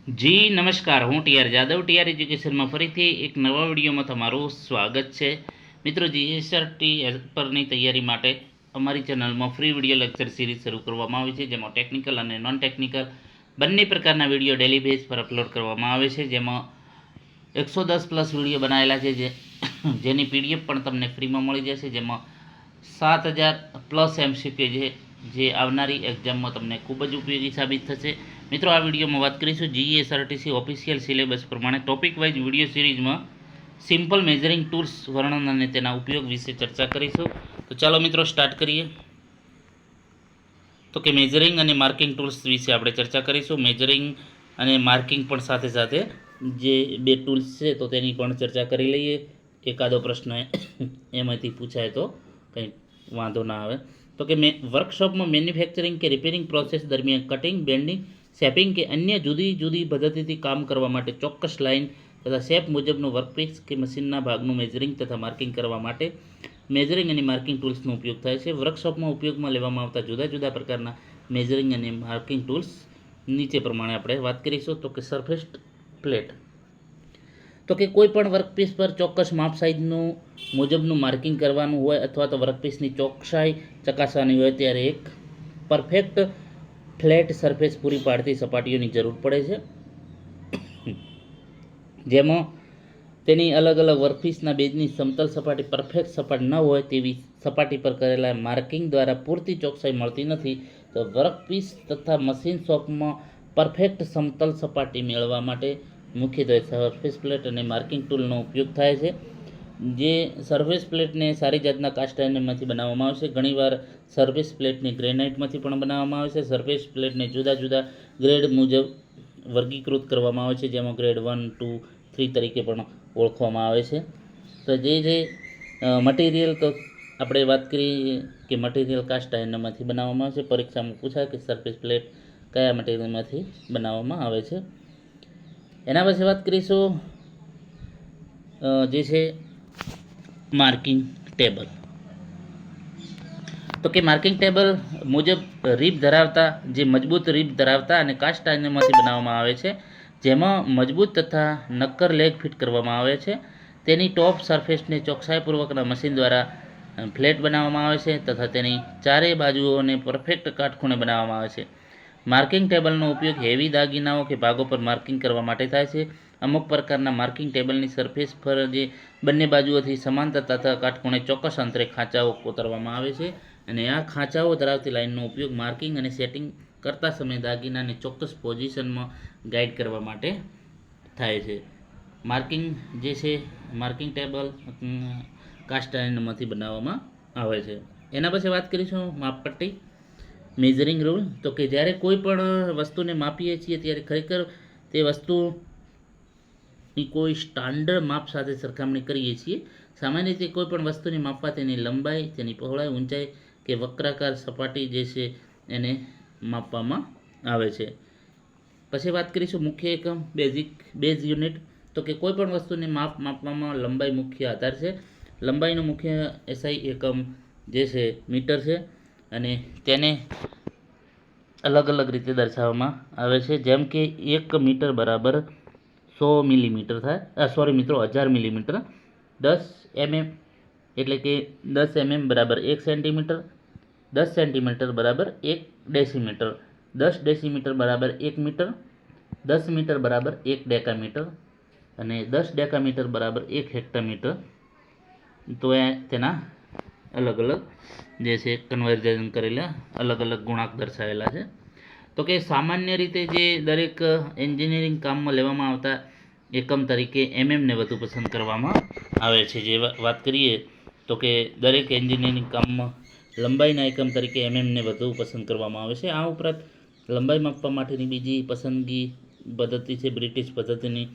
જી નમસ્કાર, હું TR Jadav TR એજ્યુકેશનમાં ફરીથી એક નવા વિડીયોમાં તમારું સ્વાગત છે. મિત્રો, જીએસઆરટી પરની તૈયારી માટે અમારી ચેનલમાં ફ્રી વિડીયો લેક્ચર સિરીઝ શરૂ કરવામાં આવી છે, જેમાં ટેકનિકલ અને નોન ટેકનિકલ બંને પ્રકારના વિડીયો ડેલી બેઝ પર અપલોડ કરવામાં આવે છે. જેમાં 110+ વિડીયો બનાવેલા છે, જેની પીડીએફ પણ તમને ફ્રીમાં મળી જશે. જેમાં 7000+ MCQ જે આવનારી એક્ઝામમાં તમને ખૂબ જ ઉપયોગી સાબિત થશે. મિત્રો, આ વિડીયોમાં વાત કરીશું જીએસઆરટીસી ઓફિશિયલ સિલેબસ પ્રમાણે ટોપિક વાઇઝ વિડીયો સિરીઝમાં સિમ્પલ મેઝરિંગ ટૂલ્સ વર્ણન અને તેના ઉપયોગ વિશે ચર્ચા કરીશું. તો ચાલો મિત્રો સ્ટાર્ટ કરીએ. તો કે મેઝરિંગ અને માર્કિંગ ટૂલ્સ વિશે આપણે ચર્ચા કરીશું. મેઝરિંગ અને માર્કિંગ પણ સાથે સાથે જે બે ટૂલ્સ છે તો તેની પણ ચર્ચા કરી લઈએ. એકાદો પ્રશ્ન એમાંથી પૂછાય તો કંઈ વાંધો ના આવે. તો કે વર્કશોપમાં મેન્યુફેક્ચરિંગ કે રિપેરિંગ પ્રોસેસ દરમિયાન કટિંગ, બેન્ડિંગ, શેપિંગ કે અન્ય જુદી જુદી પદ્ધતિથી કામ કરવા માટે ચોક્કસ લાઇન તથા શેપ મુજબનું વર્કપીસ કે મશીનના ભાગનું મેઝરિંગ તથા માર્કિંગ કરવા માટે મેઝરિંગ અને માર્કિંગ ટૂલ્સનો ઉપયોગ થાય છે. વર્કશોપમાં ઉપયોગમાં લેવામાં આવતા જુદા જુદા પ્રકારના મેઝરિંગ અને માર્કિંગ ટૂલ્સ નીચે પ્રમાણે આપણે વાત કરીશું. તો કે સરફેસ પ્લેટ, તો કે કોઈ પણ વર્કપીસ પર ચોક્કસ માપ સાઇઝનું મુજબનું માર્કિંગ કરવાનું હોય અથવા તો વર્કપીસની ચોકસાઈ ચકાસવાની હોય ત્યારે એક પરફેક્ટ ફ્લેટ સરફેસ પૂરી પાડતી સપાટીઓની જરૂર પડે છે, જેમાં તેની અલગ અલગ વર્કપીસના બેઝની સમતલ સપાટી પરફેક્ટ સપાટ ન હોય તેવી સપાટી પર કરેલા માર્કિંગ દ્વારા પૂરતી ચોકસાઈ મળતી નથી. તો વર્કપીસ તથા મશીન શોપમાં પરફેક્ટ સમતલ સપાટી મેળવવા માટે મુખ્યત્વે સરફેસ પ્લેટ અને માર્કિંગ ટૂલનો ઉપયોગ થાય છે. જે સરફેસ પ્લેટને સારી જાતના કાસ્ટ આયર્નમાંથી બનાવવામાં આવે છે. ઘણીવાર સરફેસ પ્લેટને ગ્રેનાઇટમાંથી પણ બનાવવામાં આવે છે. સરફેસ પ્લેટને જુદા જુદા ગ્રેડ મુજબ વર્ગીકૃત કરવામાં આવે છે, જેમાં ગ્રેડ 1, 2, 3 તરીકે પણ ઓળખવામાં આવે છે. તો જે મટીરિયલ, તો આપણે વાત કરીએ કે મટીરિયલ કાસ્ટ આયર્નમાંથી બનાવવામાં આવે છે. પરીક્ષામાં પૂછાય કે સરફેસ પ્લેટ કયા મટીરિયલમાંથી બનાવવામાં આવે છે. એના પછી વાત કરીશું જે છે માર્કિંગ ટેબલ. તો કે માર્કિંગ ટેબલ મુજબ રીબ ધરાવતા, જે મજબૂત રીબ ધરાવતા અને કાસ્ટ આયર્નમાંથી બનાવવામાં આવે છે, જેમાં મજબૂત તથા નક્કર લેગ ફિટ કરવામાં આવે છે. તેની ટોપ સરફેસને ચોકસાઈપૂર્વકના મશીન દ્વારા ફ્લેટ બનાવવામાં આવે છે તથા તેની ચારેય બાજુઓને પરફેક્ટ કાટખૂણે બનાવવામાં આવે છે. માર્કિંગ ટેબલનો ઉપયોગ હેવી દાગીનાઓ કે ભાગો પર માર્કિંગ કરવા માટે થાય છે. અમુક પ્રકારના માર્કિંગ ટેબલની સરફેસ પર જે બંને બાજુઓથી સમાંતર તથા કાટખૂણે ચોક્કસ અંતરે ખાંચાઓ કોતરવામાં આવે છે, અને આ ખાંચાઓ ધરાવતી લાઇનનો ઉપયોગ માર્કિંગ અને સેટિંગ કરતા સમયે દાગીનાને ચોક્કસ પોઝિશનમાં ગાઈડ કરવા માટે થાય છે. માર્કિંગ જે છે માર્કિંગ ટેબલ કાસ્ટ આયર્નમાંથી બનાવવામાં આવે છે. એના પછી વાત કરીશું માપપટ્ટી, મેઝરિંગ રૂલ. તો કે જ્યારે કોઈ પણ વસ્તુને માપીએ છીએ ત્યારે ખરેખર તે વસ્તુની કોઈ સ્ટાન્ડર્ડ માપ સાથે સરખામણી કરીએ છીએ. સામાન્ય રીતે કોઈ પણ વસ્તુને માપવા તેની લંબાઈ, તેની પહોળાઈ, ઊંચાઈ કે વક્રાકાર સપાટી જે છે એને માપવામાં આવે છે. પછી વાત કરીશું મુખ્ય એકમ, બેઝ યુનિટ. તો કે કોઈ પણ વસ્તુને માપવામાં લંબાઈ મુખ્ય આધાર છે. લંબાઈનો મુખ્ય એસઆઈ એકમ જે છે મીટર છે, અને તેને અલગ અલગ રીતે દર્શાવવામાં આવે છે. જેમ કે 1 મીટર બરાબર 100 મિલીમીટર થાય, સોરી મિત્રો 1000 મિલીમીટર. 10 mm એટલે કે 10 mm બરાબર 1 સેન્ટીમીટર. 10 સેન્ટીમીટર બરાબર 1 ડેસીમીટર. 10 ડેસીમીટર બરાબર 1 મીટર. 10 મીટર બરાબર 1 ડેકામીટર, અને 10 ડેકામીટર બરાબર 1 હેક્ટામીટર. તો એ તેના અલગ અલગ જે છે કન્વર્ઝન કરેલા અલગ અલગ ગુણાંક દર્શાવેલા છે. તો કે સામાન્ય રીતે જે દરેક એન્જિનિયરિંગ કામમાં લેવામાં આવતા એકમ તરીકે એમએમને વધુ પસંદ કરવામાં આવે છે. જે વાત કરીએ તો કે દરેક એન્જિનિયરિંગ કામમાં લંબાઈના એકમ તરીકે એમએમને વધુ પસંદ કરવામાં આવે છે. આ ઉપરાંત લંબાઈ માપવા માટેની બીજી પસંદગી પદ્ધતિ છે બ્રિટિશ પદ્ધતિની,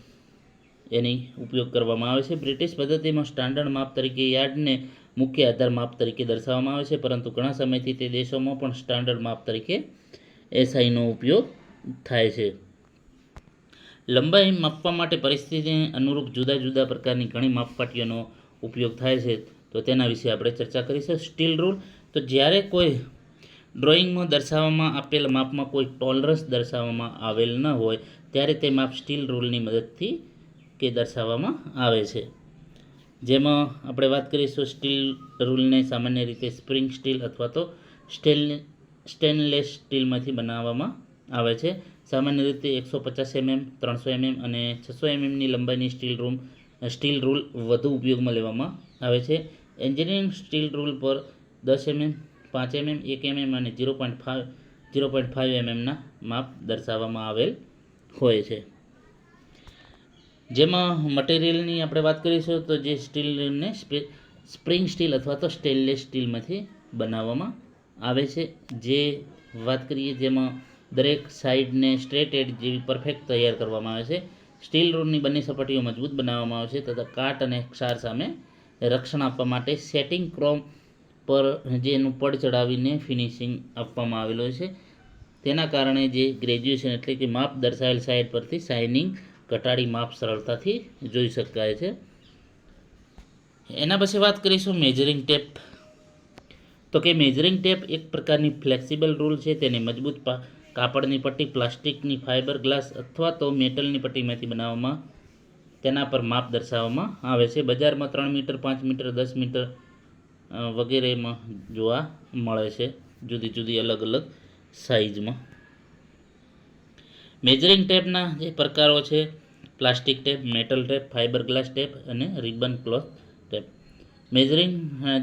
એની ઉપયોગ કરવામાં આવે છે. બ્રિટિશ પદ્ધતિમાં સ્ટાન્ડર્ડ માપ તરીકે યાર્ડને મુખ્ય આધાર માપ તરીકે દર્શાવવામાં આવે છે, પરંતુ ઘણા સમયથી તે દેશોમાં પણ સ્ટાન્ડર્ડ માપ તરીકે એસઆઈનો ઉપયોગ થાય છે. લંબાઈ માપવા માટે પરિસ્થિતિને અનુરૂપ જુદા જુદા પ્રકારની ઘણી માપકાઠીઓનો ઉપયોગ થાય છે. તો તેના વિશે આપણે ચર્ચા કરીશું. Steel rule. તો જ્યારે કોઈ ડ્રોઈંગમાં દર્શાવવામાં આપેલ માપમાં કોઈ ટોલરન્સ દર્શાવવામાં આવેલ ન હોય ત્યારે તે માપ સ્ટીલ રૂલની મદદથી કે દર્શાવવામાં આવે છે. જેમાં આપણે વાત કરીશું સ્ટીલ રૂલને સામાન્ય રીતે સ્પ્રિંગ સ્ટીલ અથવા તો સ્ટેનલેસ સ્ટીલમાંથી બનાવવામાં આવે છે. સામાન્ય રીતે 150 mm, 300 mm અને 600 mmની લંબાઈની સ્ટીલ રૂલ વધુ ઉપયોગમાં લેવામાં આવે છે. એન્જિનિયરિંગ સ્ટીલ રૂલ પર 10 mm, 5 mm, 1 mm અને 0.5 mmના માપ દર્શાવવામાં આવેલ હોય છે. જેમાં મટીરિયલની આપણે વાત કરીશું તો જે સ્ટીલને સ્પ્રિંગ સ્ટીલ અથવા તો સ્ટેનલેસ સ્ટીલમાંથી બનાવવામાં આવે છે. જે વાત કરીએ જેમાં દરેક સાઈડને સ્ટ્રેટ એજ જેવી પરફેક્ટ તૈયાર કરવામાં આવે છે. સ્ટીલ રૂલની બંને સપાટીઓ મજબૂત બનાવવામાં આવે છે તથા કાટ અને ક્ષાર સામે રક્ષણ આપવા માટે સેટિંગ ક્રોમ પર જેનું પડ ચડાવીને ફિનિશિંગ આપવામાં આવેલો છે. તેના કારણે જે ગ્રેજ્યુએશન એટલે કે માપ દર્શાવેલ સાઈડ પરથી શાઇનિંગ ઘટાડી માપ સરળતાથી જોઈ શકાય છે. એના પછી વાત કરીશું મેજરિંગ ટેપ. તો કે મેજરિંગ ટેપ એક પ્રકારની ફ્લેક્સિબલ રૂલ છે. તેને મજબૂત કાપડની પટ્ટી, પ્લાસ્ટિકની, ફાઇબર ગ્લાસ અથવા તો મેટલની પટ્ટીમાંથી બનાવવામાં તેના પર માપ દર્શાવવામાં આવે છે. બજારમાં 3 મીટર, 5 મીટર, 10 મીટર વગેરેમાં જોવા મળે છે, જુદી જુદી અલગ અલગ સાઇઝમાં. મેજરિંગ ટેપના જે પ્રકારો છે plastic tape, metal tape, fibre glass tape અને રિબન ક્લોથ ટેપ. મેજરિંગ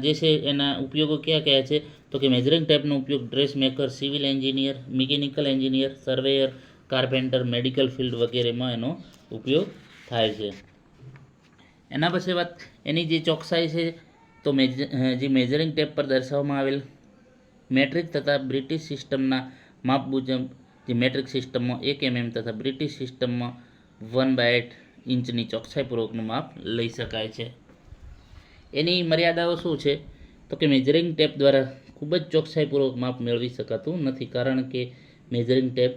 જે છે એના ઉપયોગો કયા કયા છે તો કે મેજરિંગ ટેપનો ઉપયોગ dress maker, civil engineer, mechanical engineer, surveyor, carpenter, medical field વગેરેમાં એનો ઉપયોગ થાય છે. એના પછી વાત એની જે ચોકસાઈ છે તો જે મેજરિંગ ટેપ પર દર્શાવવામાં આવેલ મેટ્રિક તથા બ્રિટિશ સિસ્ટમના માપ મુજબ જે મેટ્રિક સિસ્ટમમાં 1 mm તથા બ્રિટિશ સિસ્ટમમાં 1/8 ઇંચની ચોકસાઈપૂર્વકનું માપ લઈ શકાય છે. એની મર્યાદાઓ શું છે તો કે મેજરિંગ ટેપ દ્વારા ખૂબ જ ચોકસાઈપૂર્વક માપ મેળવી શકાતું નથી, કારણ કે મેજરિંગ ટેપ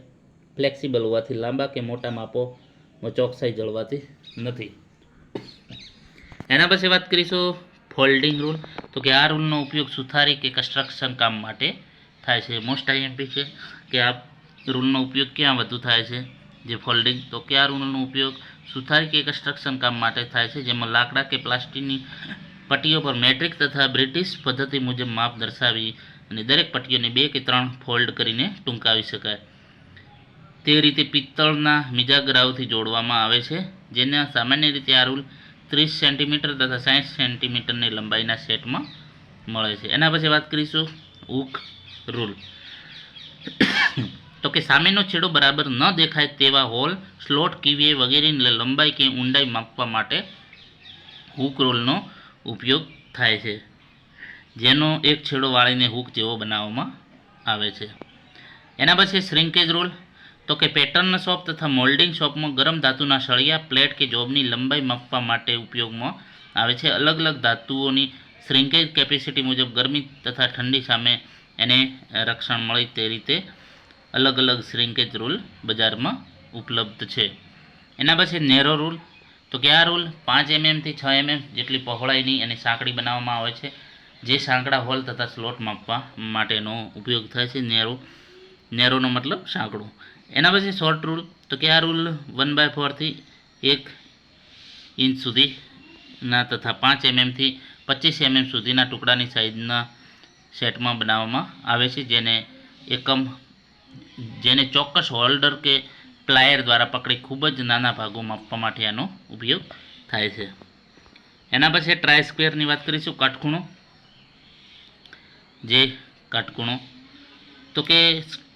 ફ્લેક્સિબલ હોવાથી લાંબા કે મોટા માપોમાં ચોકસાઈ જળવાતી નથી. એના પછી વાત કરીશું ફોલ્ડિંગ રૂલ. તો કે આ રૂલનો ઉપયોગ સુથારી કે કન્સ્ટ્રક્શન કામ માટે થાય છે. મોસ્ટ આઈએમપી છે કે આ રૂલનો ઉપયોગ ક્યાં વધુ થાય છે, જે ફોલ્ડિંગ. તો કે આ રૂલનો ઉપયોગ સુથારી કે કન્સ્ટ્રક્શન કામ માટે થાય છે, જેમાં લાકડા કે પ્લાસ્ટિકની પટ્ટીઓ પર મેટ્રિક તથા બ્રિટિશ પદ્ધતિ મુજબ માપ દર્શાવી અને દરેક પટ્ટીઓને 2 કે 3 ફોલ્ડ કરીને ટૂંકાવી શકાય. તે રીતે પિત્તળના મિજાગરાઓથી જોડવામાં આવે છે, જેના સામાન્ય રીતે આ રૂલ 30 સેન્ટીમીટર તથા 60 સેન્ટીમીટરની લંબાઈના સેટમાં મળે છે. એના પછી વાત કરીશું હૂક રૂલ. તો કે સામેનો છેડો બરાબર ન દેખાય તેવા હોલ, સ્લોટ, કીવે વગેરેની લંબાઈ કે ઊંડાઈ માપવા માટે હૂક રૂલનો ઉપયોગ થાય છે, જેનો એક છેડો વાળીને હૂક જેવો બનાવવામાં આવે છે. એના પછી શ્રિંકેજ રૂલ. તો કે પેટર્ન શોપ તથા મોલ્ડિંગ શોપમાં ગરમ ધાતુના સળિયા, પ્લેટ કે જોબની લંબાઈ માપવા માટે ઉપયોગમાં આવે છે. અલગ અલગ ધાતુઓની શ્રિંકેજ કેપેસિટી મુજબ ગરમી તથા ઠંડી સામે એને રક્ષણ મળે તે રીતે અલગ અલગ શ્રિંકેજ રૂલ બજારમાં ઉપલબ્ધ છે. એના પછી નેરો રૂલ. તો કે આ રૂલ 5 mm થી 6 mm જેટલી પહોળાઈની અને સાંકડી બનાવવામાં આવે છે, જે સાંકડા હોલ તથા સ્લોટ માપવા માટેનો ઉપયોગ થાય છે. નેરોનો મતલબ સાંકડું. એના પછી શોર્ટ રૂલ. તો કે આ રૂલ 1/4 થી 1 ઇંચ સુધીના તથા 5 mm થી 25 mm સુધીના ટુકડાની સાઇઝના સેટમાં બનાવવામાં આવે છે, જેને ચોક્કસ હોલ્ડર કે પ્લાયર દ્વારા પકડી ખૂબ જ નાના ભાગો માપવા માટે આનો ઉપયોગ થાય છે. એના પછી ટ્રાય સ્ક્વેરની વાત કરીશું. કાટખૂણો. તો કે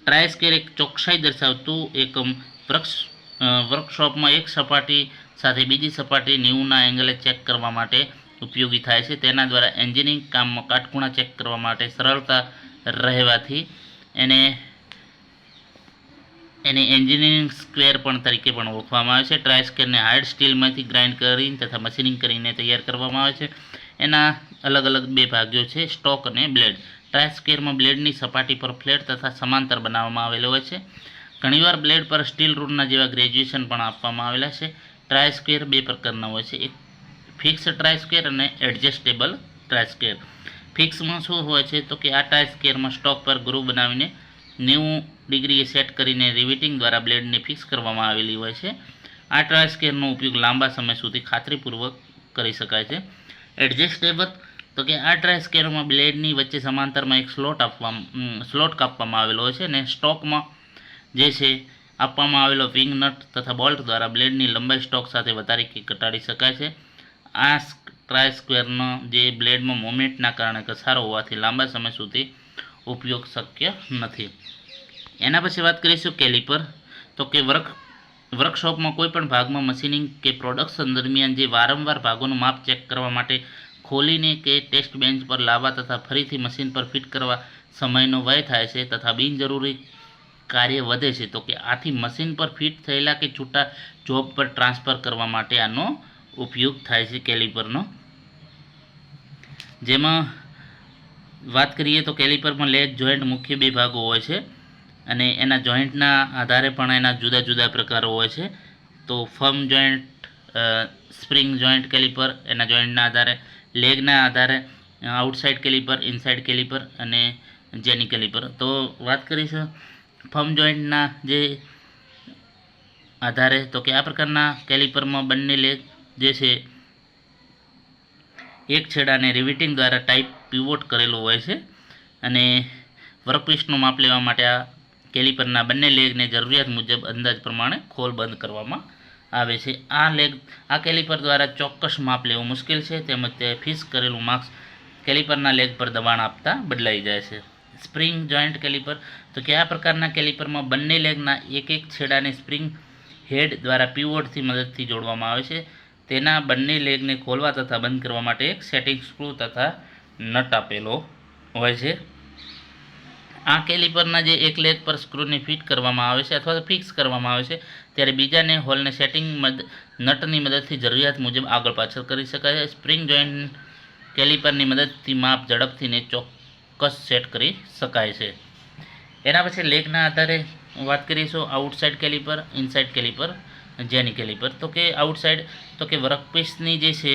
ટ્રાય સ્ક્વેર એક ચોકસાઈ દર્શાવતું એકમ વર્કશોપમાં એક સપાટી સાથે બીજી સપાટી 90ના એંગલે ચેક કરવા માટે ઉપયોગી થાય છે. તેના દ્વારા એન્જિનિયરિંગ કામમાં કાટખૂણા ચેક કરવા માટે સરળતા રહેવાથી એને એન્જિનિયરિંગ સ્ક્વેર તરીકે પણ ઓળખવામાં આવે છે. ટ્રાય સ્ક્વેરને હાર્ડ સ્ટીલમાંથી ગ્રાઇન્ડ કરીને તથા મશીનિંગ કરીને તૈયાર કરવામાં આવે છે. એના અલગ અલગ 2 ભાગો છે, સ્ટોક અને બ્લેડ. ટ્રાય સ્ક્વેરમાં બ્લેડની સપાટી પર ફ્લેટ તથા સમાંતર બનાવવામાં આવેલો હોય છે. ઘણીવાર બ્લેડ પર સ્ટીલ રૂલના જેવા ગ્રેજ્યુએશન પણ આપવામાં આવેલા છે. ટ્રાય સ્ક્વેર 2 પ્રકારના હોય છે, એક ફિક્સ ટ્રાય સ્ક્વેર અને એડજસ્ટેબલ ટ્રાય સ્ક્વેર. ફિક્સમાં શું હોય છે તો કે આ ટ્રાય સ્ક્વેરમાં સ્ટોક પર ગ્રુવ બનાવીને 90 ડિગ્રીએ સેટ કરીને રિવેટિંગ દ્વારા બ્લેડને ફિક્સ કરવામાં આવેલી હોય છે. આ ટ્રાય સ્ક્વેરનો ઉપયોગ લાંબા સમય સુધી ખાતરીપૂર્વક કરી શકાય છે. એડજસ્ટેબલ તો કે આ ટ્રાય સ્ક્વેરમાં બ્લેડની વચ્ચે સમાંતરમાં એક સ્લોટ કાપવામાં આવેલો હોય છે અને સ્ટોકમાં જે છે આપવામાં આવેલો વિંગ નટ તથા બોલ્ટ દ્વારા બ્લેડની લંબાઈ સ્ટોક સાથે વધારી કે ઘટાડી શકાય છે. આ ટ્રાય સ્ક્વેરનો જે બ્લેડમાં મોમેન્ટના કારણે ઘસારો હોવાથી લાંબા સમય સુધી ઉપયોગ શક્ય નથી. એના પછી વાત કરીશું કેલિપર. તો કે વર્કશોપમાં કોઈ પણ ભાગમાં મશીનિંગ કે પ્રોડક્શન દરમિયાન જે વારંવાર ભાગોનું માપ ચેક કરવા માટે ખોલીને કે ટેસ્ટ બેન્ચ પર લાવવા તથા ફરીથી મશીન પર ફિટ કરવા સમયનો વ્યય થાય છે તથા બિનજરૂરી કાર્ય વધે છે. તો કે આથી મશીન પર ફિટ થયેલા કે છૂટા જોબ પર ટ્રાન્સફર કરવા માટે આનો ઉપયોગ થાય છે કેલિપરનો. જેમાં વાત કરીએ તો કેલિપરમાં લેગ જોઈન્ટ મુખ્ય બે ભાગો હોય છે અને એના જોઈન્ટના આધારે પણ એના જુદા જુદા પ્રકારો હોય છે. તો firm joint, spring joint calliper, એના જોઈન્ટના આધારે, લેગના આધારે આઉટસાઇડ કેલિપર, ઇનસાઇડ કેલિપર અને જેની કેલિપર. તો વાત કરીશું ફર્મ જોઈન્ટના જે આધારે, તો કે આ પ્રકારના કેલિપરમાં બંને લેગ જે છે એક છેડાને રિવેટિંગ દ્વારા ટાઈપ પીવોટ કરેલો હોય છે અને વર્કપીસનું માપ લેવા માટે આ કેલિપરના બંને લેગને જરૂરિયાત મુજબ અંદાજ પ્રમાણે ખોલ બંધ કરવામાં આવે છે. આ કેલિપર દ્વારા ચોક્કસ માપ લેવું મુશ્કેલ છે તેમજ તે ફિક્સ કરેલું માર્ક્સ કેલિપરના લેગ પર દબાણ આપતા બદલાઈ જાય છે. Spring joint calliper. તો કે આ પ્રકારના કેલિપરમાં બંને લેગના એક છેડાને સ્પ્રિંગ હેડ દ્વારા પીવોટથી મદદથી જોડવામાં આવે છે. તેના બંને લેગને ખોલવા તથા બંધ કરવા માટે એક સેટિંગ સ્ક્રૂ તથા નટ આપેલો હોય છે. આ કેલિપરના જે એક લેગ પર સ્ક્રૂને ફિટ કરવામાં આવે છે અથવા ફિક્સ કરવામાં આવે છે ત્યારે બીજાને હોલને સેટિંગ નટની મદદથી જરૂરિયાત મુજબ આગળ પાછળ કરી શકાય છે. સ્પ્રિંગ જોઈન્ટ કેલિપરની મદદથી માપ ઝડપથી ને ચોક્કસ સેટ કરી શકાય છે. એના પછી લેગના આધારે વાત કરીશું આઉટસાઇડ કેલિપર, ઇનસાઇડ કેલિપર, જેની કેલિપર. તો કે આઉટસાઇડ તો કે વર્કપીસની જે છે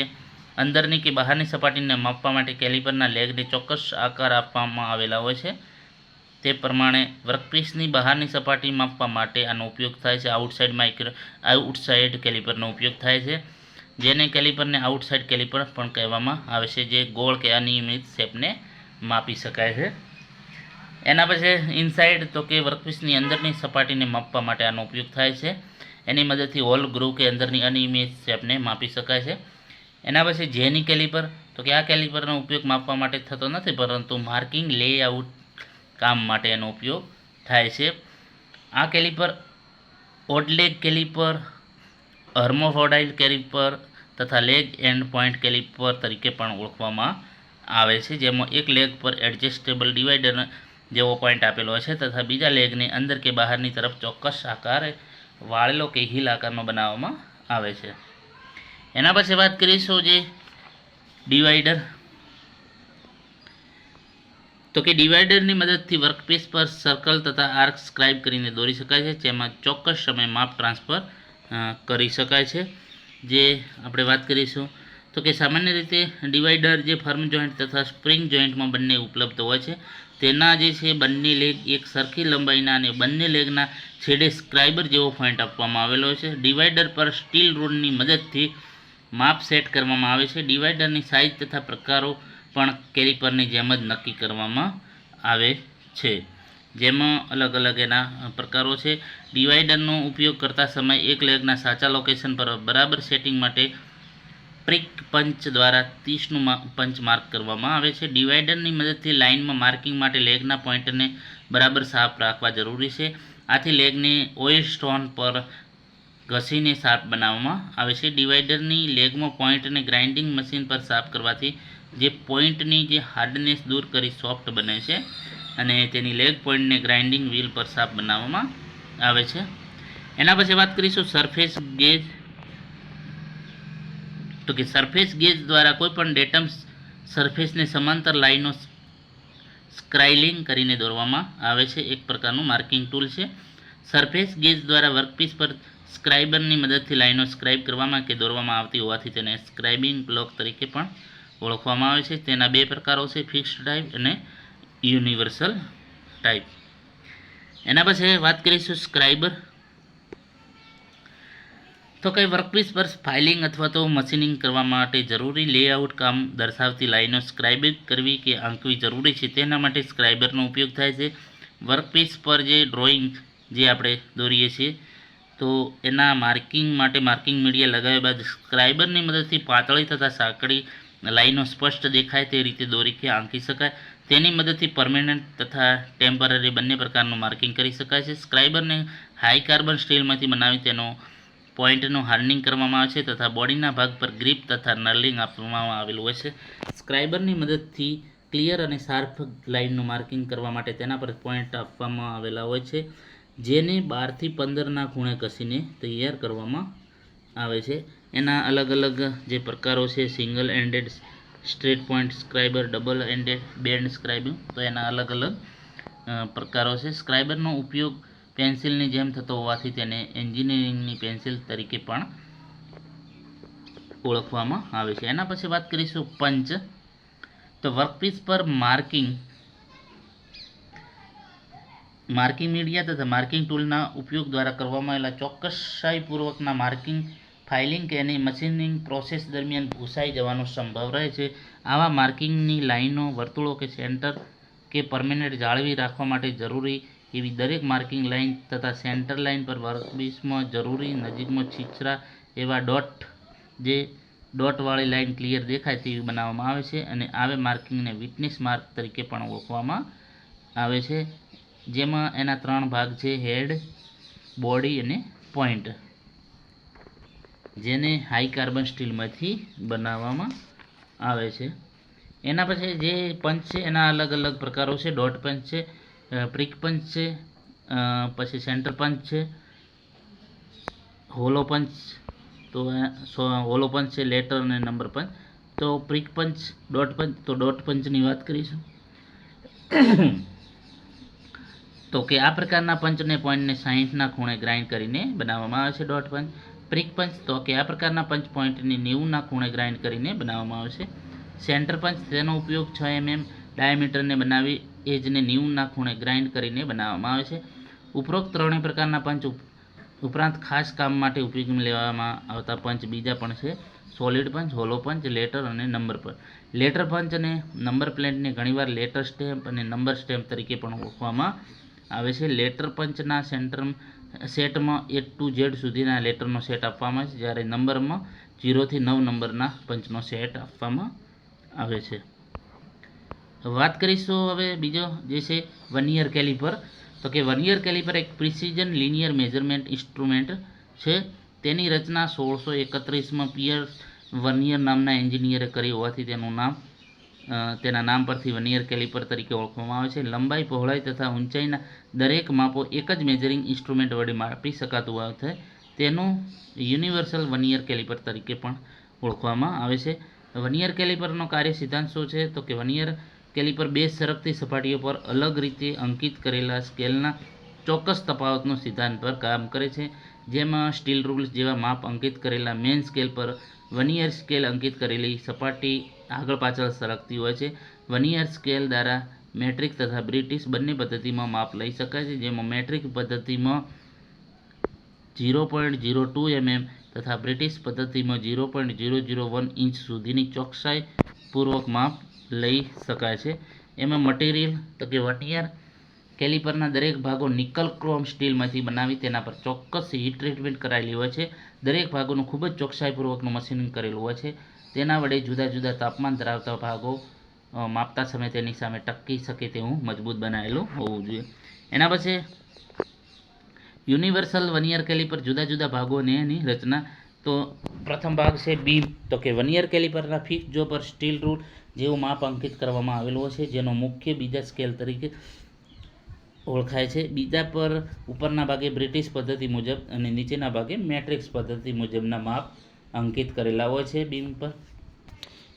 અંદરની કે બહારની સપાટીને માપવા માટે કેલિપરના લેગને ચોક્કસ આકાર આપવામાં આવેલા હોય છે. તે પ્રમાણે વર્કપીસની બહારની સપાટી માપવા માટે આનો ઉપયોગ થાય છે. આઉટસાઇડ કેલિપરનો ઉપયોગ થાય છે, જેને કેલિપરને આઉટસાઇડ કેલિપર પણ કહેવામાં આવે છે, જે ગોળ કે અનિયમિત શેપને માપી શકાય છે. એના પછી ઇનસાઇડ તો કે વર્કપીસની અંદરની સપાટીને માપવા માટે આનો ઉપયોગ થાય છે. એની મદદથી હોલ, ગ્રુવ કે અંદરની અનિયમિત શેપને માપી શકાય છે. એના પછી જેની કેલિપર. તો કે આ કેલિપરનો ઉપયોગ માપવા માટે થતો નથી પરંતુ માર્કિંગ, લેઆઉટ કામ માટે એનો ઉપયોગ થાય છે. આ કેલિપર ઓડ-લેગ કેલિપર, હર્મોફ્રોડાઇલ કેલિપર તથા લેગ એન્ડ પોઇન્ટ કેલિપર તરીકે પણ ઓળખવામાં આવે છે, જેમાં એક લેગ પર એડજસ્ટેબલ ડિવાઈડર જેવો પોઈન્ટ આપેલો હોય છે તથા બીજા લેગને અંદર કે બહારની તરફ ચોક્કસ આકારે વાળેલો કે હીલ આકારમાં બનાવવામાં આવે છે. એના પછી વાત કરીશું જે ડિવાઈડર. તો કે ડિવાઈડરની મદદથી વર્કપીસ પર સર્કલ તથા આર્ક સ્ક્રાઇબ કરીને દોરી શકાય છે, જેમાં ચોક્કસ સમય માપ ટ્રાન્સફર કરી શકાય છે. જે આપણે વાત કરીશું તો કે સામાન્ય રીતે ડિવાઈડર જે ફર્મ જોઈન્ટ તથા સ્પ્રિંગ જોઈન્ટમાં બંને ઉપલબ્ધ હોય છે. તેના જે છે બંને લેગ એક સરખી લંબાઈના અને બંને લેગના છેડે સ્ક્રાઇબર જેવો પોઈન્ટ આપવામાં આવેલો છે. ડિવાઈડર પર સ્ટીલ રૂલની મદદથી માપ સેટ કરવામાં આવે છે. ડિવાઈડરની સાઇઝ તથા પ્રકારો પણ કેલિપરની જેમ જ નક્કી કરવામાં આવે છે, જેમાં અલગ અલગ એના પ્રકારો છે. ડિવાઈડરનો ઉપયોગ કરતા સમયે એક લેગના સાચા લોકેશન પર બરાબર સેટિંગ માટે પ્રિક પંચ દ્વારા 30નું પંચ માર્ક કરવામાં આવે છે. ડિવાઈડરની મદદથી લાઇનમાં માર્કિંગ માટે લેગના પોઈન્ટને બરાબર સાફ રાખવા જરૂરી છે. આથી લેગને ઓઇલ સ્ટોન પર ઘસીને શાર્પ બનાવવામાં આવે છે. ડિવાઈડરની લેગમાં પોઈન્ટને ગ્રાઇન્ડિંગ મશીન પર સાફ કરવાથી જે પોઈન્ટની જે હાર્ડનેસ દૂર કરી સોફ્ટ બને છે અને તેની લેગ પોઈન્ટને ગ્રાઇન્ડિંગ વ્હીલ પર સાફ બનાવવામાં આવે છે. એના પછી વાત કરીશું સરફેસ ગેજ. તો કે સરફેસ ગેજ દ્વારા કોઈપણ ડેટમ સરફેસને સમાંતર લાઈનો સ્ક્રાઇલિંગ કરીને દોરવામાં આવે છે. એક પ્રકારનું માર્કિંગ ટૂલ છે. સરફેસ ગેજ દ્વારા વર્કપીસ પર સ્ક્રાઇબરની મદદથી લાઈનો સ્ક્રાઇબ કરવામાં કે દોરવામાં આવતી હોવાથી તેને સ્ક્રાઇબિંગ બ્લોક તરીકે પણ ઓળખવામાં આવે છે. તેના બે પ્રકારો છે, ફિક્સ્ડ ટાઈપ અને યુનિવર્સલ ટાઈપ. એના પછી વાત કરીશું સ્ક્રાઇબર. તો કંઈ વર્કપીસ પર ફાઇલિંગ અથવા તો મશીનિંગ કરવા માટે જરૂરી લેઆઉટ કામ દર્શાવતી લાઈનો સ્ક્રાઇબ કરવી કે આંકવી જરૂરી છે. તેના માટે સ્ક્રાઇબરનો ઉપયોગ થાય છે. વર્કપીસ પર જે ડ્રોઈંગ જે આપણે દોરીએ છીએ તો એના માર્કિંગ માટે માર્કિંગ મીડિયા લગાવ્યા બાદ સ્ક્રાઇબરની મદદથી પાતળી તથા સાંકડી લાઈનો સ્પષ્ટ દેખાય તે રીતે દોરી કે આંકી શકાય. તેની મદદથી પરમેનન્ટ તથા ટેમ્પરરી બંને પ્રકારનું માર્કિંગ કરી શકાય છે. સ્ક્રાઇબરને હાઈ કાર્બન સ્ટીલમાંથી બનાવી તેનો પોઈન્ટનું હાર્ડનિંગ કરવામાં આવે છે તથા બોડીના ભાગ પર ગ્રીપ તથા નર્લિંગ આપવામાં આવેલું હોય છે. સ્ક્રાઇબરની મદદથી ક્લિયર અને શાર્પ લાઇનનું માર્કિંગ કરવા માટે તેના પર પોઈન્ટ આપવામાં આવેલા હોય છે, જેને 12 થી 15ના ખૂણે કસીને તૈયાર કરવામાં આવે છે. એના અલગ અલગ જે પ્રકારો છે, single ended straight point scriber, double ended bend scribing, તો એના અલગ અલગ પ્રકારો છે. સ્ક્રાઇબરનો ઉપયોગ પેન્સિલની જેમ થતો હોવાથી તેને એન્જિનિયરિંગની પેન્સિલ તરીકે પણ ઓળખવામાં આવે છે. એના પછી વાત કરીશું પંચ. તો વર્કપીસ પર માર્કિંગ મીડિયા તથા માર્કિંગ ટૂલના ઉપયોગ દ્વારા કરવામાં આવેલા ચોકસાઈપૂર્વકના માર્કિંગ, ફાઇલિંગ કે એની મશીનિંગ પ્રોસેસ દરમિયાન ભૂસાઈ જવાનો સંભવ રહે છે. આવા માર્કિંગની લાઈનો, વર્તુળો કે સેન્ટર કે પરમેનન્ટ જાળવી રાખવા માટે જરૂરી એવી દરેક માર્કિંગ લાઇન તથા સેન્ટર લાઇન પર વર્કપીસમાં જરૂરી નજીકમાં છીછરા એવા ડોટવાળી લાઇન ક્લિયર દેખાય તેવી બનાવવામાં આવે છે અને આવી માર્કિંગને વિટનેસ માર્ક તરીકે પણ ઓળખવામાં આવે છે, જેમાં એના 3 ભાગ છે: હેડ, બોડી અને પોઈન્ટ, જેને હાઈ કાર્બન સ્ટીલમાંથી બનાવવામાં આવે છે. એના પછી જે પંચ છે એના અલગ અલગ પ્રકારો છે. ડોટ પંચ છે, પ્રિક પંચ છે, પછી સેન્ટર પંચ છે, હોલો પંચ, તો હોલો પંચ છે, લેટર અને નંબર પંચ. તો પ્રિક પંચ, ડોટ પંચ, તો ડોટ પંચની વાત કરીશું. તો કે આ પ્રકારના પંચને પોઈન્ટને 60ના ખૂણે ગ્રાઇન્ડ કરીને બનાવવામાં આવે છે ડોટ પંચ. પ્રિક પંચ, તો કે આ પ્રકારના પંચ પોઈન્ટને 90ના ખૂણે ગ્રાઇન્ડ કરીને બનાવવામાં આવે છે. સેન્ટર પંચ, તેનો ઉપયોગ 6 mm ડાયામીટરને બનાવી એજને 90ના ખૂણે ગ્રાઇન્ડ કરીને બનાવવામાં આવે છે. ઉપરોક્ત ત્રણેય પ્રકારના પંચ ઉપરાંત ખાસ કામ માટે ઉપયોગમાં લેવામાં આવતા પંચ બીજા પણ છે: સોલિડ પંચ, હોલો પંચ, લેટર અને નંબર પંચ. લેટર પંચ અને નંબર પ્લેટને ઘણીવાર લેટર સ્ટેમ્પ અને નંબર સ્ટેમ્પ તરીકે પણ ઓળખવામાં આવે છે. લેટર પંચના સેટમાં A to Z સુધીના લેટરનો સેટ આપવામાં આવે છે, જ્યારે નંબરમાં 0 થી 9 નંબરના પંચનો સેટ આપવામાં આવે છે. વાત કરીશું હવે બીજો જે છે વર્નિયર કેલિપર. તો કે વર્નિયર કેલિપર એક પ્રિસિઝન લિનિયર મેઝરમેન્ટ ઇન્સ્ટ્રુમેન્ટ છે. તેની રચના 1631માં પિયર્સ વર્નિયર નામના એન્જિનિયરે કરી હોવાથી તેના નામ પરથી વર્નિયર કેલિપર તરીકે ઓળખવામાં આવે છે. લંબાઈ, પહોળાઈ તથા ઊંચાઈના દરેક માપો એક જ મેજરિંગ ઇન્સ્ટ્રુમેન્ટ વડે માપી શકાતું હોવાથી તેનું યુનિવર્સલ વર્નિયર કેલિપર તરીકે પણ ઓળખવામાં આવે છે. વર્નિયર કેલિપરનો કાર્ય સિદ્ધાંત શું છે? તો કે વર્નિયર કેલિપર 2 સરકતી સપાટીઓ પર અલગ રીતે અંકિત કરેલા સ્કેલના ચોક્કસ તફાવતનો સિદ્ધાંત પર કામ કરે છે. જેમાં સ્ટીલ રૂલ્સ જેવા માપ અંકિત કરેલા મેઇન સ્કેલ પર વર્નિયર સ્કેલ અંકિત કરેલી સપાટી આગળ પાછળ સરકતી હોય છે. વર્નિયર સ્કેલ દ્વારા મેટ્રિક તથા બ્રિટિશ બંને પદ્ધતિમાં માપ લઈ શકાય છે, જેમાં મેટ્રિક પદ્ધતિમાં 0.02 mm તથા બ્રિટિશ પદ્ધતિમાં 0.001 ઇંચ સુધીની ચોકસાઈપૂર્વક માપ લઈ શકાય છે. એમાં મટીરિયલ, તો કે વર્નિયર કેલિપરના દરેક ભાગો નિકલ ક્રોમ સ્ટીલમાંથી બનાવી તેના પર ચોક્કસ હીટ ટ્રીટમેન્ટ કરાયેલી હોય છે. દરેક ભાગોનું ખૂબ જ ચોકસાઈપૂર્વકનું મશીનિંગ કરેલું હોય છે. તેના વડે જુદા જુદા તાપમાન ધરાવતા ભાગો માપતા સમયે તેની સામે ટકી શકે તેવું મજબૂત બનાવેલું હોવું જોઈએ. એના પછી યુનિવર્સલ વર્નિયર કેલિપર જુદા જુદા ભાગોને એની રચના. તો પ્રથમ ભાગ છે બીમ. તો કે વર્નિયર કેલિપરના ફિક્સ જો પર સ્ટીલ રૂલ જેવું માપ અંકિત કરવામાં આવેલું છે, જેનો મુખ્ય બીજા સ્કેલ તરીકે ઓળખાય છે. બીજા પર ઉપરના ભાગે બ્રિટિશ પદ્ધતિ મુજબ અને નીચેના ભાગે મેટ્રિક્સ પદ્ધતિ મુજબના માપ અંકિત કરેલા હોય છે બીમ પર.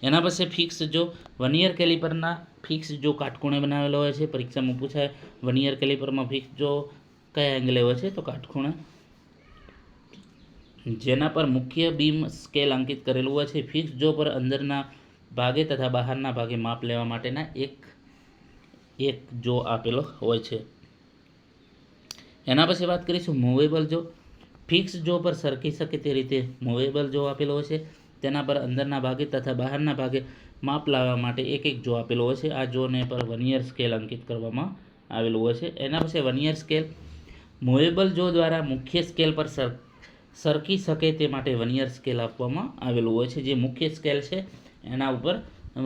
એના પછી ફિક્સ જો. વર્નિયર કેલિપરના ફિક્સ જો કાટખૂણે બનાવેલો હોય છે. પરીક્ષામાં પૂછાય વર્નિયર કેલિપરમાં ફિક્સ જો કયા એંગલે હોય છે? તો કાટખૂણે, જેના પર મુખ્ય બીમ સ્કેલ અંકિત કરેલું હોય છે. ફિક્સ જો પર અંદરના ભાગે તથા બહારના ભાગે માપ લેવા માટેના એક જો આપેલો હોય છે. એના પછી વાત કરીશું મૂવેબલ જો. ફિક્સ જો પર સરકી શકે તે રીતે મૂવેબલ જો આપેલો હોય છે. તેના પર અંદરના ભાગે તથા બહારના ભાગે માપ લાવવા માટે એક એક જો આપેલો હોય છે. આ જોને પર વર્નિયર સ્કેલ અંકિત કરવામાં આવેલું હોય છે. એના પછી વર્નિયર સ્કેલ મૂવેબલ જો દ્વારા મુખ્ય સ્કેલ પર સરકી શકે તે માટે વર્નિયર સ્કેલ આપવામાં આવેલું હોય છે. જે મુખ્ય સ્કેલ છે એના ઉપર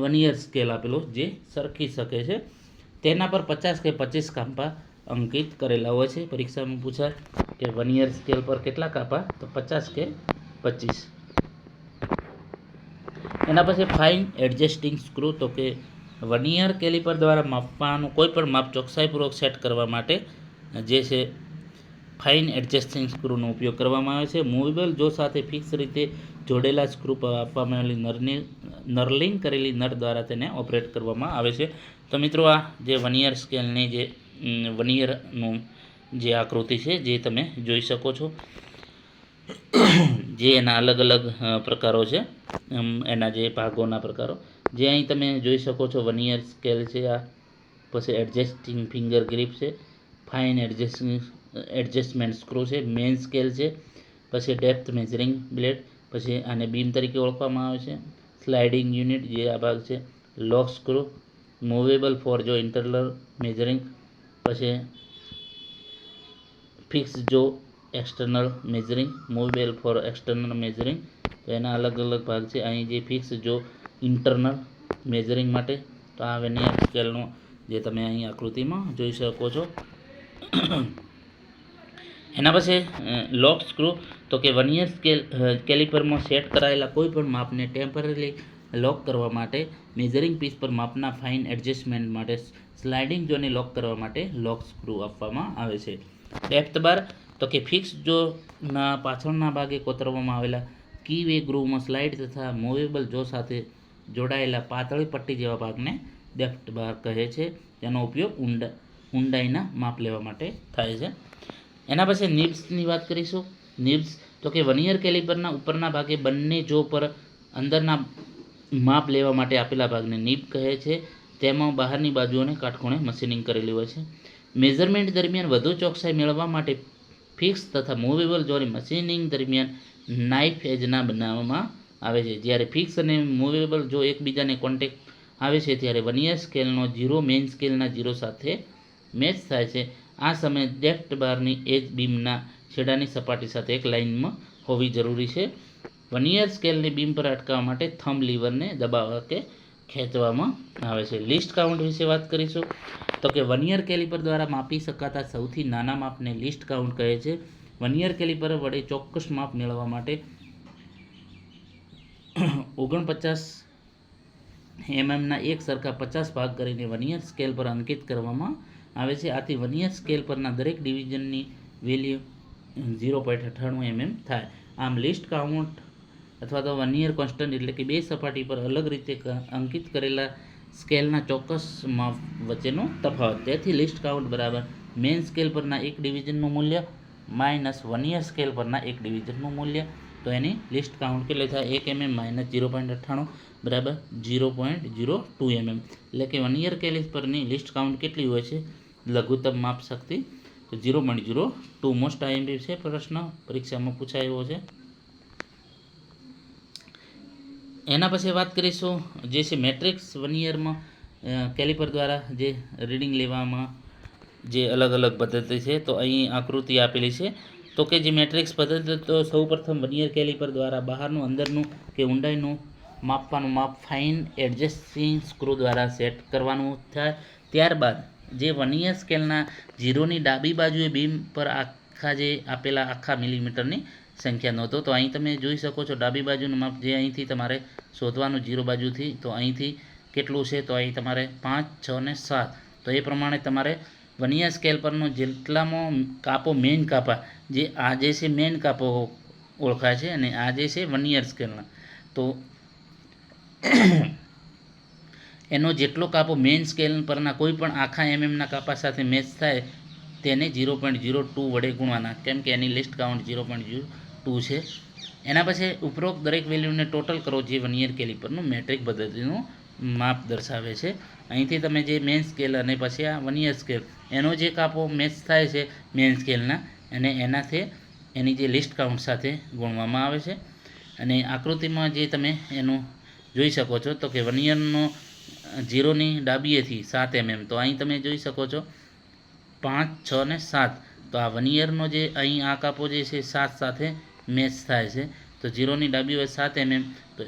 વર્નિયર સ્કેલ આપેલો જે સરકી શકે છે. તેના પર 50 કે 25 કાપા અંકિત કરેલા હોય છે. પરીક્ષામાં પૂછાય કે વર્નિયર સ્કેલ પર કેટલા કાપા, તો 50 કે 25. એના પછી ફાઇન એડજસ્ટિંગ સ્ક્રૂ, તો કે વર્નિયર કેલિપર દ્વારા માપવાનું કોઈ પણ માપ ચોકસાઈપૂર્વક સેટ કરવા માટે જે છે ફાઇન એડજસ્ટિંગ સ્ક્રૂનો ઉપયોગ કરવામાં આવે છે. મૂવેબલ જો સાથે ફિક્સ રીતે જોડેલા સ્ક્રૂ પર આપવામાં આવેલી નર્લિંગ કરેલી નટ દ્વારા તેને ઓપરેટ કરવામાં આવે છે. તો મિત્રો આ જે વર્નિયર સ્કેલની જે વર્નિયરનું જે આકૃતિ છે જે તમે જોઈ શકો છો, જે એના અલગ અલગ પ્રકારો છે, એના જે ભાગોના પ્રકારો જે અહીં તમે જોઈ શકો છો. વર્નિયર સ્કેલ છે આ, પછી એડજસ્ટિંગ ફિંગર ગ્રીપ છે, ફાઇન એડજસ્ટમેન્ટ સ્ક્રૂ છે, મેઇન સ્કેલ છે, પછી ડેપ્થ મેઝરિંગ બ્લેડ, પછી આને બીમ તરીકે ઓળખવામાં આવે છે, સ્લાઇડિંગ યુનિટ જે આ ભાગ છે, lock screw, movable for jaw internal measuring, પછી fix jaw external measuring, movable for external measuring. તો એના અલગ અલગ ભાગ છે. અહીં જે ફિક્સ જો ઇન્ટરનલ મેઝરિંગ માટે, તો આ વર્નિયર સ્કેલનો જે તમે અહીં આકૃતિમાં જોઈ શકો છો. એના પછી લોક સ્ક્રૂ, તો કે વર્નિયર કેલિપરમાં સેટ કરાયેલા કોઈ પણ માપને ટેમ્પરરી લોક કરવા માટે મેઝરિંગ પીસ પર માપના ફાઇન એડજસ્ટમેન્ટ માટે સ્લાઇડિંગ જોને લોક કરવા માટે લોક સ્ક્રૂ આપવામાં આવે છે. ડેપ્થ બાર, તો કે ફિક્સ જોના પાછળના ભાગે કોતરવામાં આવેલા કી વે ગ્રુવમાં સ્લાઇડ તથા મૂવેબલ જો સાથે જોડાયેલા પાતળી પટ્ટી જેવા ભાગને ડેપ્થ બાર કહે છે. તેનો ઉપયોગ ઊંડાઈના માપ લેવા માટે થાય છે. એના પછી નિબ્સની વાત કરીશું. નિબ્સ, તો કે વર્નિયર કેલિપરના ઉપરના ભાગે બંને જો પર અંદરના માપ લેવા માટે આપેલા ભાગને નિબ કહે છે. તેમાં બહારની બાજુઓને કાટખૂણે મશીનિંગ કરેલી હોય છે. મેઝરમેન્ટ દરમિયાન વધુ ચોકસાઈ મેળવવા માટે ફિક્સ તથા મૂવેબલ જોની મશીનિંગ દરમિયાન નાઇફ એજના બનાવવામાં આવે છે. જ્યારે ફિક્સ અને મૂવેબલ જો એકબીજાને કોન્ટેક્ટ આવે છે ત્યારે વર્નિયર સ્કેલનો 0 મેઇન સ્કેલના 0 સાથે મેચ થાય છે. આ સમયે ડેપ્થ બારની એજ બીમના છેડાની સપાટી સાથે એક લાઇનમાં હોવી જરૂરી છે. વર્નિયર સ્કેલને બીમ પર અટકાવવા માટે થંબ લીવરને દબાવવા કે ખેંચવામાં આવે છે. લિસ્ટ કાઉન્ટ વિશે વાત કરીશું. તો કે વર્નિયર કેલિપર દ્વારા માપી શકાતા સૌથી નાના માપને લિસ્ટ કાઉન્ટ કહે છે. વર્નિયર કેલિપર વડે ચોક્કસ માપ મેળવવા માટે 49 mm એક સરખા 50 ભાગ કરીને વર્નિયર સ્કેલ પર અંકિત કરવામાં આવે છે. આથી વર્નિયર સ્કેલ પરના દરેક ડિવિઝનની વેલ્યુ 0.98 mm થાય. આમ લિસ્ટ કાઉન્ટ અથવા તો વર્નિયર કોન્સ્ટન્ટ એટલે કે બે સપાટી પર અલગ રીતે અંકિત કરેલા સ્કેલના ચોક્કસ માપ વચ્ચેનો તફાવત. તેથી લિસ્ટ કાઉન્ટ બરાબર મેઇન સ્કેલ પરના એક ડિવિઝનનું મૂલ્ય માઇનસ વર્નિયર સ્કેલ પરના એક ડિવિઝનનું મૂલ્ય. તો એની લિસ્ટ કાઉન્ટ કેટલી થાય? 1 mm માઇનસ 0.98 બરાબર 0.02 mm. એટલે કે વર્નિયર કેલિપરની લિસ્ટ કાઉન્ટ કેટલી હોય છે? લઘુત્તમ માપ શક્તિ તો 0.02. મોસ્ટ આઈએમપી છે, પ્રશ્ન પરીક્ષામાં પૂછાયો છે. એના પછી વાત કરીશું જે છે મેટ્રિક્સ વર્નિયરમાં કેલિપર દ્વારા જે રીડિંગ લેવામાં જે અલગ અલગ પદ્ધતિ છે. તો અહીં આકૃતિ આપેલી છે. તો કે જે મેટ્રિક્સ પદ્ધતિ, તો સૌપ્રથમ વર્નિયર કેલિપર દ્વારા બહારનું, અંદરનું કે ઊંડાઈનું માપવાનું માપ ફાઇન એડજસ્ટિંગ સ્ક્રૂ દ્વારા સેટ કરવાનું થાય. ત્યારબાદ જે વર્નિયર સ્કેલના 0ની ડાબી બાજુએ બીમ પર આખા જે આપેલા આખા મિલીમીટરની સંખ્યા નોંધો. તો અહીં તમે જોઈ શકો છો ડાબી બાજુનું માપ જે અહીંથી તમારે શોધવાનું 0 બાજુથી, તો અહીંથી કેટલું છે? તો અહીં તમારે 5, 6 અને 7. તો એ પ્રમાણે તમારે વર્નિયર સ્કેલ પરનો જેટલામાં કાપો મેઇન કાપા, જે આ જે છે મેઇન કાપો ઓળખાય છે અને આ જે છે વર્નિયર સ્કેલના, તો એનો જેટલો કાપો મેઇન સ્કેલ પરના કોઈ પણ આખા એમએમના કાપા સાથે મેચ થાય તેને 0.02 વડે ગુણવાના, કેમ કે એની લિસ્ટ કાઉન્ટ 0.02 છે. એના પછી ઉપરોક્ત દરેક વેલ્યુને ટોટલ કરો જે વર્નિયર કેલિપરનું મેટ્રિક પદ્ધતિનું માપ દર્શાવે છે. અહીંથી તમે જે મેન સ્કેલ અને પછી આ વનિયર સ્કેલ એનો જે કાપો મેચ થાય છે મેન સ્કેલના, અને એનાથી એની જે લિસ્ટ કાઉન્ટ સાથે ગુણવામાં આવે છે. અને આકૃતિમાં જે તમે એનું જોઈ શકો છો તો કે વનિયરનો 0ની ડાબીએથી 7 mm, તો અહીં તમે જોઈ શકો છો 5, 6 ને 7. તો આ વનિયરનો જે અહીં આ કાપો જે છે 7 સાથે મેચ થાય છે. તો 0ની ડાબી હોય 7 mm, તો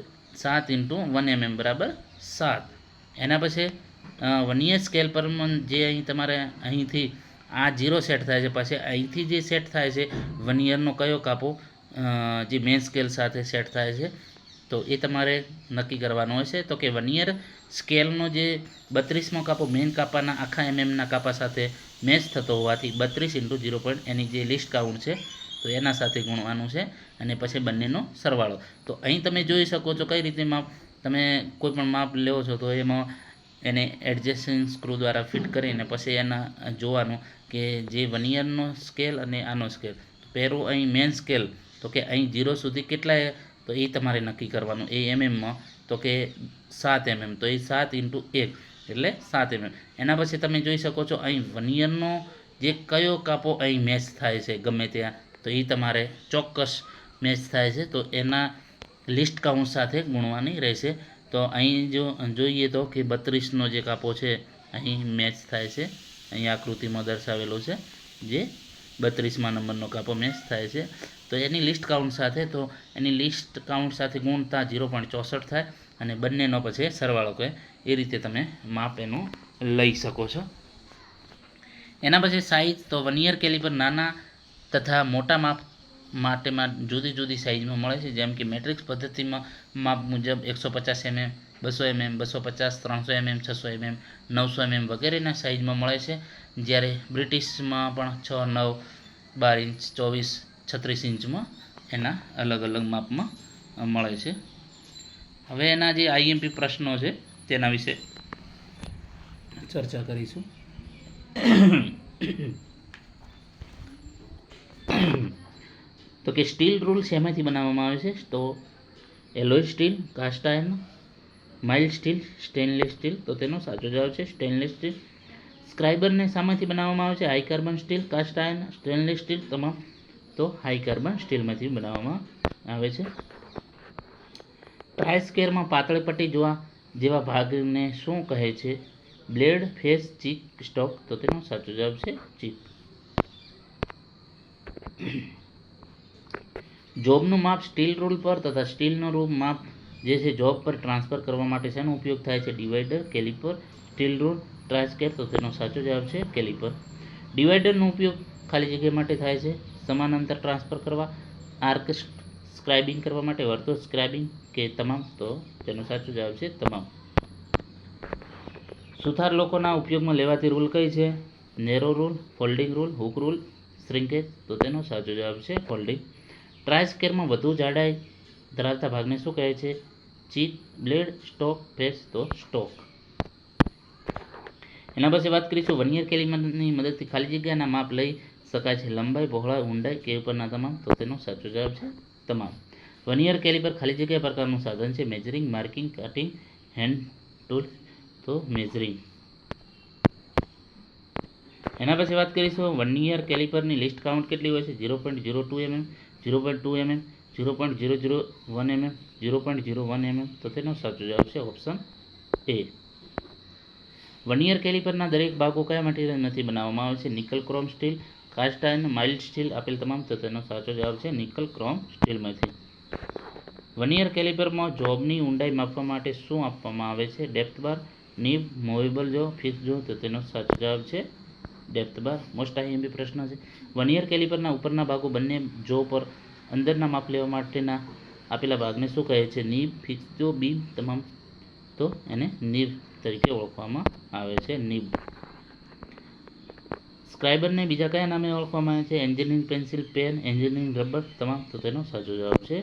7 × 1 mm બરાબર 7. એના પછી વનિયર સ્કેલ પર જે અહીં તમારે અહીંથી આ 0 સેટ થાય છે, પછી અહીંથી જે સેટ થાય છે વનિયરનો કયો કાપો જે મેન સ્કેલ સાથે સેટ થાય છે, તો એ તમારે નક્કી કરવાનો હોય છે. તો કે વનિયર સ્કેલનો જે 32મો કાપો મેન કાપાના આખા એમએમના કાપા સાથે મેચ થતો હોવાથી 32 × 0. એની જે લિસ્ટ કાઉન્ટ છે તો એના સાથે ગુણવાનું છે, અને પછી બંનેનો સરવાળો. તો અહીં તમે જોઈ શકો છો કઈ રીતે માપ, તમે કોઈ પણ માપ લેવો છો તો એમાં એને એડજસ્ટિંગ સ્ક્રૂ દ્વારા ફિટ કરીને પછી એના જોવાનું કે જે વનિયરનો સ્કેલ અને આનો સ્કેલ. પહેલું અહીં મેન સ્કેલ, તો કે અહીં 0 સુધી કેટલાય, તો એ તમારે નક્કી કરવાનું એ એમએમમાં, તો કે 7 mm, તો એ 7 × 1 એટલે 7 mm. એના પછી તમે જોઈ શકો છો અહીં વનિયરનો જે કયો કાપો અહીં મેચ થાય છે ગમે ત્યાં, તો એ તમારે ચોક્કસ મેચ થાય છે તો એના લિસ્ટ કાઉન્ટ સાથે ગુણવાની રહેશે. તો અહીં જો જોઈએ તો કે 32નો જે કાપો છે અહીં મેચ થાય છે, અહીં આકૃતિમાં દર્શાવેલો છે જે 32મા નંબરનો કાપો મેચ થાય છે. તો એની લિસ્ટ કાઉન્ટ સાથે, તો એની લિસ્ટ કાઉન્ટ સાથે ગુણતા 0.64 થાય, અને બંનેનો પછી સરવાળો કહે. એ રીતે તમે માપ એનું લઈ શકો છો. એના પછી સાઇઝ, તો વનિયર કેલિપર નાના તથા મોટા માપ માટેમાં જુદી જુદી સાઇઝમાં મળે છે. જેમ કે મેટ્રિક્સ પદ્ધતિમાં માપ મુજબ 150 mm, 200 mm, 250, 300 mm, 600 mm, 900 mm વગેરેના સાઇઝમાં મળે છે. જ્યારે બ્રિટિશમાં પણ 6, 9, 12 ઇંચ, 24, 36 ઇંચમાં એના અલગ અલગ માપમાં મળે છે. હવે એના જે આઈએમપી પ્રશ્નો છે તેના વિશે ચર્ચા કરીશું. તો કે સ્ટીલ રૂલ શેમાંથી બનાવવામાં આવે છે, તો alloy steel, cast iron, mild steel, stainless steel, તો તેનો સાચો જવાબ છે સ્ટેનલેસ સ્ટીલ. સ્ક્રાઇબરને શામાંથી બનાવવામાં આવે છે, high carbon steel, cast iron, stainless steel, તમામ તો હાઈ કાર્બન સ્ટીલમાંથી બનાવવામાં આવે છે. ટ્રાય સ્ક્વેરમાં પાતળી પટ્ટી જેવા ભાગને શું કહે છે, બ્લેડ, ફેસ, ચીક, સ્ટોક, તો તેનો સાચો જવાબ છે ચીક. જોબનું માપ સ્ટીલ રૂલ પર તથા સ્ટીલનો રૂપ માપ જે છે જોબ પર ટ્રાન્સફર કરવા માટે શેનો ઉપયોગ થાય છે, divider, caliper, steel rule, try square, તો તેનો સાચો જવાબ છે કેલિપર. ડિવાઈડરનો ઉપયોગ ખાલી જગ્યા માટે થાય છે, સમાન અંતર ટ્રાન્સફર કરવા, આર્ક સ્ક્રાઇબિંગ કરવા માટે, વર્તુળ સ્ક્રાઇબિંગ, કે તમામ, તો તેનો સાચો જવાબ છે તમામ. સુથાર લોકોના ઉપયોગમાં લેવાતી રૂલ કઈ છે, narrow rule, folding rule, hook rule, shrinkage, તો તેનો સાચો જવાબ છે ફોલ્ડિંગ. ટ્રાય સ્ક્વેરમાં વધુ જાડાઈ ધરાવતા ભાગને શું કહે છે, ચીક, બ્લેડ, સ્ટોક, ફેસ, તો સ્ટોક. એના પછી વાત કરીશું વનિયર કેલિપરની મદદથી ખાલી જગ્યાના માપ લઈ શકાય છે, લંબાઈ, પહોળાઈ, ઊંડાઈ કે ઉપરના તમામ, તો તેનો સાચો જવાબ છે તમામ. વનિયર કેલિપર ખાલી જગ્યા પ્રકારનું સાધન છે, measuring, marking, cutting, hand tool, તો મેજરિંગ. એના પછી વાત કરીશું વનિયર કેલિપરની લિસ્ટ કાઉન્ટ કેટલી હોય છે, 0.02 mm, 0.2 mm, 0.001 mm, 0.01 mm, તો તેનો સાચો જવાબ છે ઓપ્શન એ. વનિયર કેલિપરના દરેક ભાગો કયા મટીરિયલમાંથી બનાવવામાં આવે છે, nickel chrome steel, cast iron, mild steel, આપેલ તમામ, તો તેનો સાચો જવાબ છે નિકલ ક્રોમ સ્ટીલમાંથી. વનિયર કેલિપરમાં જોબની ઊંડાઈ માપવા માટે શું આપવામાં આવે છે, ડેપ્થ બાર, નીબ, મૂવેબલ જો, ફિક્સ જો, તો તેનો સાચો જવાબ છે ડેપ્થ બાર. મોસ્ટ આઈએમપી પ્રશ્ન છે. વનિયર કેલિપરના ઉપરના ભાગો બંને જો પર અંદરના માપ લેવા માટેના આપેલા ભાગને શું કહે છે, નીબ, ફિક્સ જો, બીમ, તમામ, તો એને નીબ તરીકે ઓળખવામાં આવે છે, નીબ. સ્ક્રાઇબરને બીજા કયા નામે ઓળખવામાં આવે છે, engineering pencil, pen, engineering rubber, તમામ, તો તેનો સાચો જવાબ છે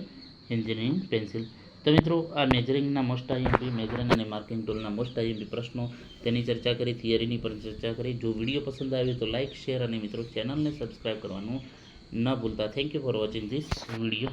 એન્જિનિયરિંગ પેન્સિલ. તો મિત્રો આ મેજરિંગના મોસ્ટ આઈએમપી, મેજરિંગ અને માર્કિંગ ટૂલના મોસ્ટ આઈએમપી પ્રશ્નો તેની ચર્ચા કરી, થિયરીની પણ ચર્ચા કરી. જો વિડીયો પસંદ આવ્યો તો લાઇક, શેર અને મિત્રો ચેનલને સબસ્ક્રાઈબ કરવાનું ન ભૂલતા. Thank you for watching this video.